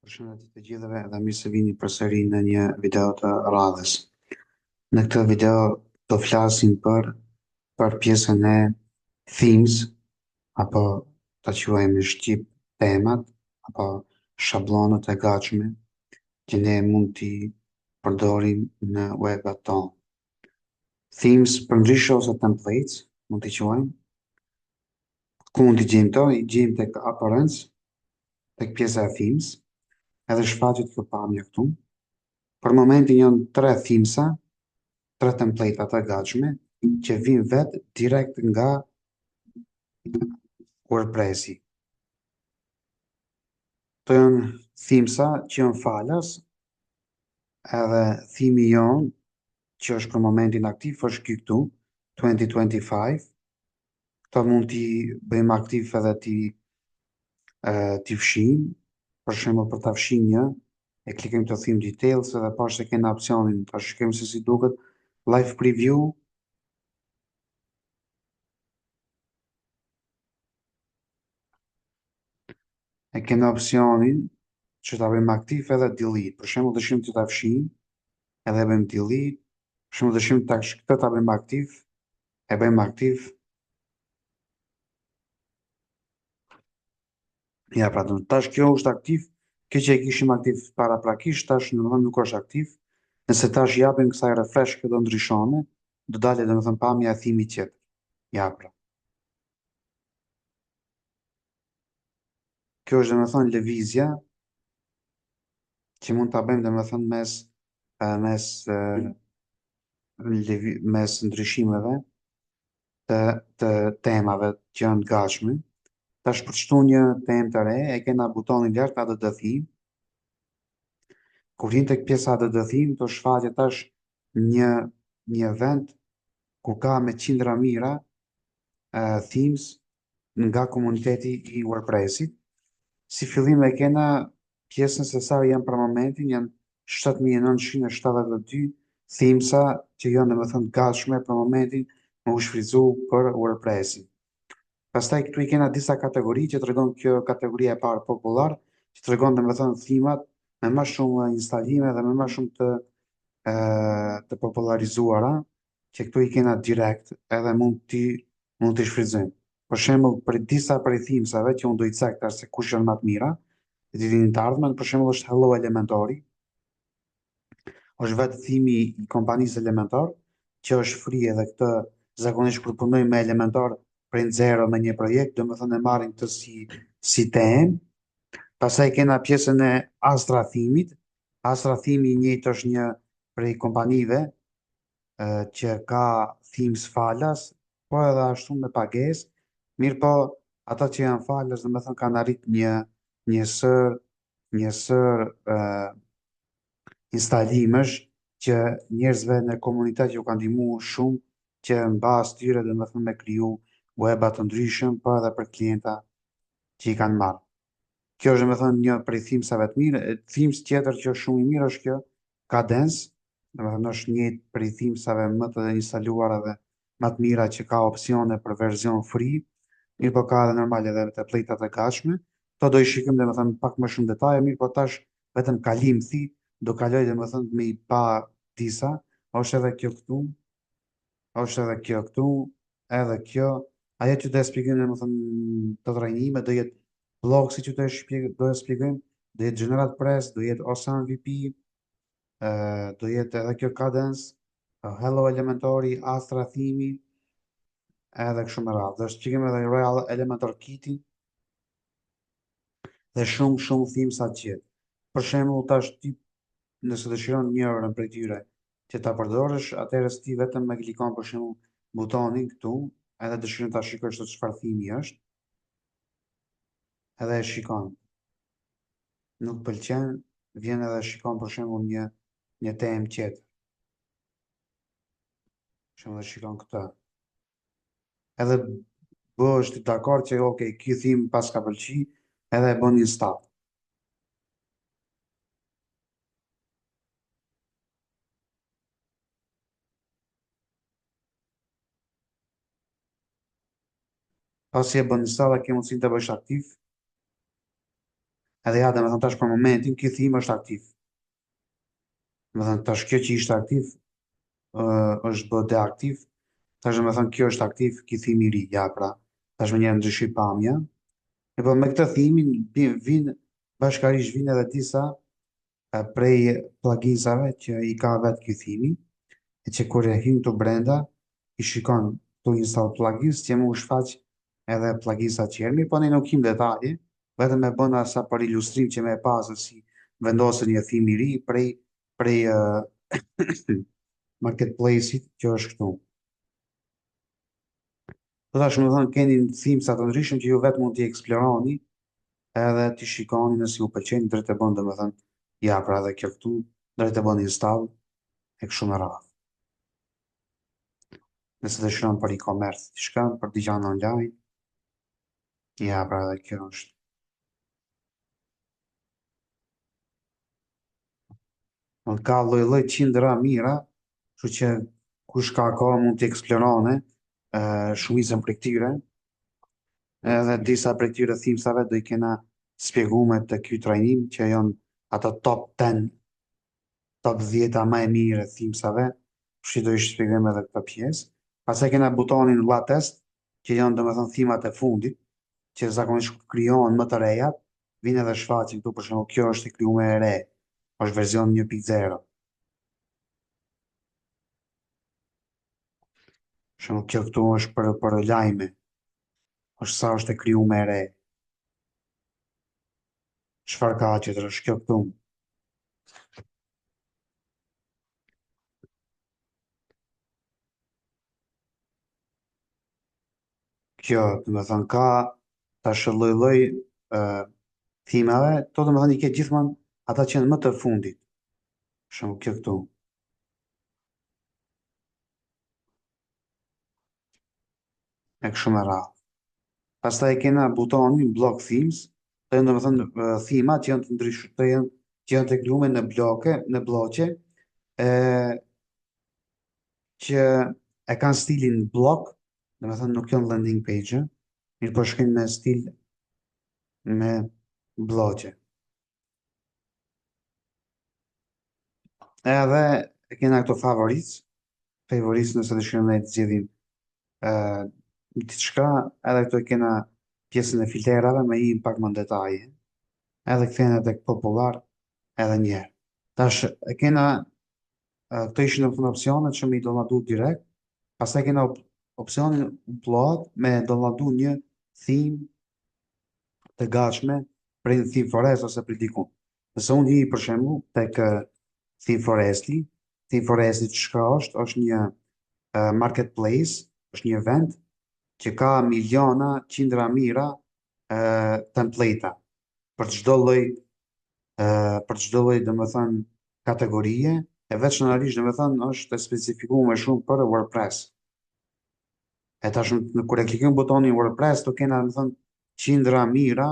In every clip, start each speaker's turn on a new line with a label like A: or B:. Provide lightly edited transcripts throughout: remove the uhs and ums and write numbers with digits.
A: Përshëndetje të gjithëve dhe mirë se vini përsëri në një video të radhës. Në këtë video do flasim për pjesën e themes apo ta quajmë në shqip temat apo shablonët e gatshme që ne mund t'i përdorim në webet tonë. Themes përndryshe ose templates mund t'i quajmë. Ku mund t'i gjejmë to? I gjejmë tek appearance, tek pjesa e themes, edhe shfaqet kjo pamje këtu. Për momentin janë tre themesa, tre template të gatshme që vijnë vetë direkt nga WordPressi. Këto janë themesa që janë falas, edhe thimi jon që është për momentin aktiv është ky këtu, 2025. Këto mund t'i bëjmë aktiv edhe t'i fshijmë, për shembull për ta fshijë një, e klikojmë të theme details edhe poshtë kena opsionin, ta shikojmë se si duket live preview. E kena opsionin që ta bëjmë aktiv edhe delete. Për shembull dëshim të ta fshijmë, edhe e bëjmë delete. Për shembull dëshim këtë ta bëjmë aktiv, e bëjmë aktiv. Ja, pra, tash kjo është aktiv, kjo që e kishim aktiv para prakisht, tash në mëndon nuk është aktiv. Nëse tash japim kësaj refresh këtë do ndryshone, do dalet dhe më thënë pamja e thimit tjetër. Ja, pra. Kjo është dhe më thënë lëvizja që mund të bëjmë dhe më thënë mes ndryshimeve të temave që janë të gatshme. Tash për të shtu një temë të re, e kena butonin lart add theme. Kur hyn tek pjesa add theme, do shfaqet tash një vend ku ka me qindra mira themes nga komuniteti i WordPressit. Si fillim e kena pjesën se sa janë për momentin, janë 7972 themesa që janë dhe më thënë gatshme për momentin më u shfrytzu për WordPressin. Pastaj këtu i kena disa kategori që tregon kjo kategoria e parë popullor, që tregon dhe më thënë themat me më shumë instalime dhe me më shumë të popularizuara, që këtu i kena direkt edhe mund t'i shfrytëzojmë. Për shembull, për disa prej themesave që unë do i caktar se kush janë më të mira, të vitin të ardhmen, për shembull është Hello Elementori, është vetë thimi i kompanisë Elementor, që është free edhe këtë zakonisht kur punojmë me Elementor prej zero me një projekt, do më thënë e marrin këtë si temë. Pastaj kena pjesën e Astra thimit. Astra thimi i njëjtë është një prej kompanive që ka themes falas, po edhe ashtu me pagesë. Mirë po, ata që janë falas, do më thënë kanë arrit një sër instalimesh që njerëzve në komunitet ju kanë ndihmu shumë që në bazë tyre dhe më thënë me kriju webat të ndryshëm, po edhe për klienta që i kanë marrë. Kjo është me thënë një prej themesave të mirë. Themes tjetër që është shumë i mirë është kjo Kadens, dhe me thënë është një prej themesave më të instaluara dhe më të mira që ka opsione për verzion free, mirë po ka edhe normal edhe të plejtat e gatshme. To do i shikim dhe me thënë pak më shumë detaje, mirë po tash vetëm kalim thi, do kaloj dhe me thënë me i pa disa, është edhe kjo këtu, është edhe kjo këtu, edhe kjo. Ajo që do e shpjegojmë më thënë të trajnime, do jetë blog si që do e shpjegojmë, do jetë General Press, do jetë Osan VP, do jetë edhe kjo Cadence, Hello Elementori, Astra Thimi, edhe kështu me radhë. Do shpjegojmë edhe Royal Elementor Kitty dhe shumë themes atë tjetër. Për shembull, tash ti nëse dëshiron njërin prej tyre që ta përdorësh, atëherë ti vetëm me klikon për shembull butonin këtu, edhe dëshiron ta shikosh se çfarë thimi është, edhe e shikon. Nuk pëlqen, vjen edhe shikon për shembull një temë tjetër. Për shembull shikon këtë. Edhe është dakord që ok, ky thim pas ka pëlqy, edhe e bën install. Pasi e bën install, ke mundësinë të bësh aktiv. Edhe ja, domethënë tash për momentin ky theme është aktiv. Domethënë tash kjo që ishte aktiv është bë deaktiv. Tash domethënë kjo është aktiv, ky theme i ri, ja pra. Tash më një ndryshim pamje. E po me këtë thimin vinë bashkarisht vinë edhe disa prej pluginsave që i ka vetë ky thimi, e që kur e hyn të brenda, i shikon të install plugins që mu shfaq edhe pluginsa tjerë, po ne nuk kim detaje, vetëm e bën asa për ilustrim që me pasë si vendosën një thimi i ri prej marketplace-it që është këtu. Do tash më thënë keni thimsa të ndryshëm që ju vetë mund t'i eksploroni edhe t'i shikoni nëse ju pëlqejnë drejt e bën domethënë ja pra edhe kjo këtu drejt e bën install e kështu me radhë. Nëse dëshiron për e-commerce diçka, për digjan online, ja pra edhe kjo është. Në ka lloj-lloj qindra mira, kështu që kush ka kohë mund t'i eksplorone shumicën për këtyre, edhe disa për këtyre thimsave do i kena spjegume të ky trajnim që janë ato top 10, top 10 më e mirë e thimsave, kështu që do i shpjegojmë edhe këtë pjesë. Pastaj kena butonin vlla test, që janë domethënë thimat e fundit, që zakonisht krijohen më të reja, vinë edhe shfaqin këtu për shembull kjo është e krijuar e re, është version 1.0. Për shembull kjo këtu është për lajme, është sa është e krijuar e re. Çfarë ka tjetër është kjo këtu? Kjo, domethënë ka tash lloj-lloj ë thimave, to domethënë i ke gjithmonë ata që janë më të fundit. Për shembull kjo këtu, e kështu me radhë. Pastaj kena butonin block themes, të janë domethënë thima që janë të ndryshme, që janë të krijuar në bloke, në bloqe, e që e kanë stilin block, domethënë nuk janë landing page, mirë po shkojnë me stil me bloqe. Edhe e kena këto favorites nëse dëshirojmë ne të zgjedhim uh, diçka, edhe këtu e kena pjesën e filterave me i pak më në detaje, edhe kthehen tek popular edhe një herë. Tash e kena këto ishin në opcionet që me i downloadu direkt, pastaj kena opcionin upload me downloadu një theme të gatshme prej në Theme Forest ose prej dikun. Nëse unë hi për shembull tek Theme Foresti, Theme Foresti çka është një marketplace, është një vend që ka miliona, qindra mijëra template për çdo lloj domethënë kategorie, e veçanërisht domethënë është e specifikuar më shumë për WordPress. E tash kur e klikojmë butonin WordPress, do kena domethënë qindra mijëra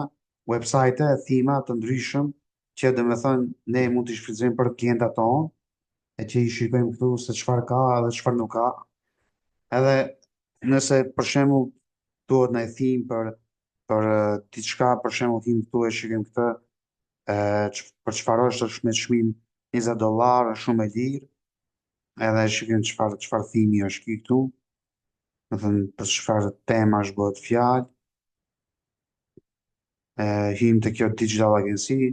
A: website e thima të ndryshëm që domethënë ne mund të shfrytëzojmë për klientat tonë, e që i shikojmë këtu se çfarë ka dhe çfarë nuk ka. Edhe nëse për shembull duhet në theme për diçka, për shembull theme këtu e shikojmë këtë, për çfarë është me çmim $20, është shumë e lirë, edhe e shikojmë çfarë thimi është ky këtu, do thënë për çfarë tema është bëhet fjalë, him të kjo digital agency,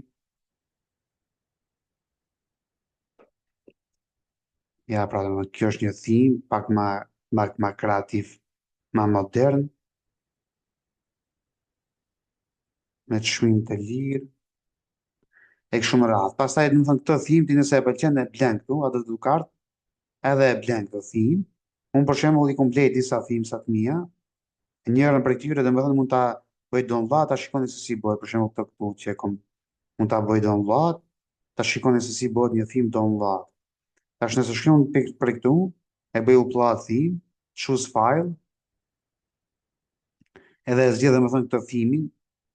A: ja pra kjo është një theme pak më kreativ, më modern, me çmim të lirë, e kështu me radhë. Pastaj do të thënë këtë theme ti nëse e pëlqen e blen këtu, atë du kart, edhe e blen këtë theme. Unë për shembull i komplet disa themesa të mia, njërën prej tyre domethënë mund ta bëj download, ta shikoni se si bëhet, për shembull këtë këtu që e kom mund ta bëj download, ta shikoni se si bëhet një theme download. Tash nëse shkon për këtu, e bëj upload theme, choose file, edhe e zgjedh domethënë këtë theme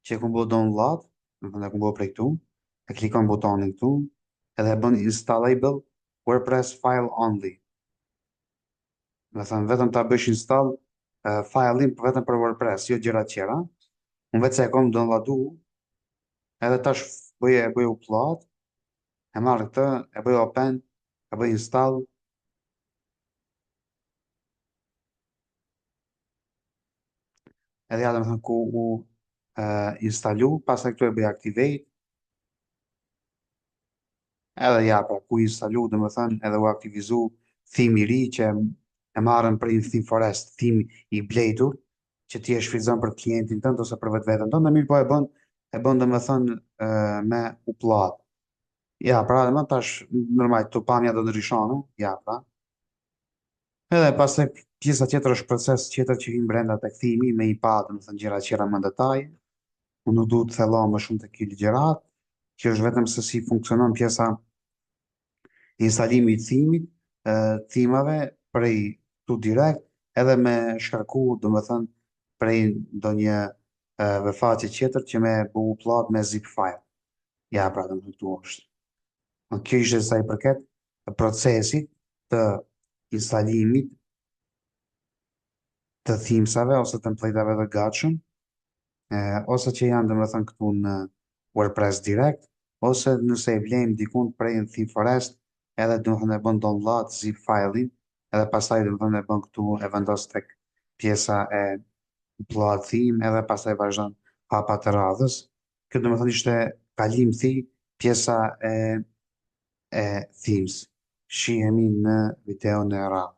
A: që e kam bërë download, domethënë e kam bërë prej këtu, e klikon butonin këtu, edhe e bën installable WordPress file only. Domethënë vetëm ta bësh install file-in vetëm për WordPress, jo gjëra të tjera. Unë vetë se e kam downloadu, Edhe tash bëj upload, e marrë këtë, e bëj open, e bëj install, edhe ja dhe më thënë ku u instalu, pastaj këtu e bëj activate, edhe ja pra ku instalu dhe më thënë edhe u aktivizu thimi i ri që e marrën për një theme forest, thimi i blejtur, që ti e shfrytëzon për klientin tënd ose për vetë vetën tënd, dhe mirë po e bën dhe më thënë me upload. Ja, pra dhe më tash normal të pamja do të ndryshon, ja pra. Edhe pastaj pjesa tjetër është proces tjetër që vjen brenda tek thimi me i pa, do të thënë gjëra tjera më detaj. Unë nuk duhet të thellom më shumë tek ky ligjërat, që është vetëm se si funksionon pjesa instalimi i thimit, thimave prej tu direkt, edhe me shkarku, do të thënë prej ndonjë veçace tjetër që me bu upload me zip file. Ja, pra, do të thënë këtu është. Kjo ishte sa i përket procesit të instalimit të thimsave ose template-ave të gatshëm, ose që janë domethënë këtu në WordPress direkt, ose nëse e blejmë dikun prej në Theme Forest, edhe domethënë e bën download zip file-in, edhe pastaj domethënë e bën këtu e vendos tek pjesa e upload theme, edhe pastaj vazhdon hapat e radhës. Kjo domethënë ishte kalim thi pjesa e themes. Shihemi në videon e radhës.